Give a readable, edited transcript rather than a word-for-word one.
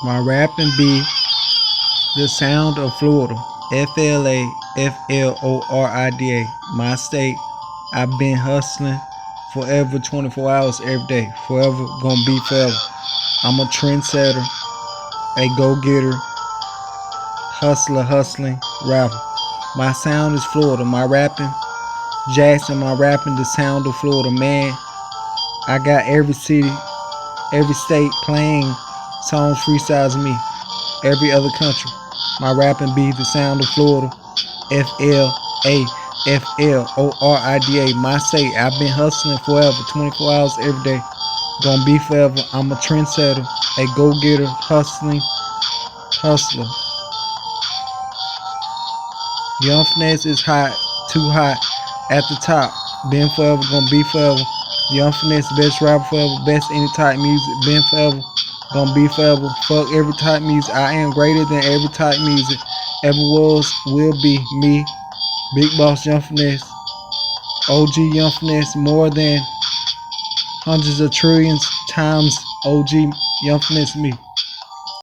My rapping be the sound of Florida. FLAFLORIDA. My state. I've been hustling forever, 24 hours every day. Forever, gonna be forever. I'm a trendsetter, a go-getter, hustler, hustling, rapper. My sound is Florida. My rapping, Jackson, my rapping, the sound of Florida. Man, I got every city, every state playing songs freestyles of me. Every other country. My rapping be the sound of Florida. FLAFLORIDA. My state. I've been hustling forever, 24 hours every day. Gonna be forever. I'm a trendsetter, a go-getter, hustler. Young Faness is hot, too hot, at the top. Been forever, gonna be forever. Young Faness, best rapper forever, best any type music. Been forever, gonna be forever. Fuck every type music. I am greater than every type music. Ever was, will be me. Big Boss Young Faness, OG Young Faness, more than hundreds of trillions times OG Young Faness me.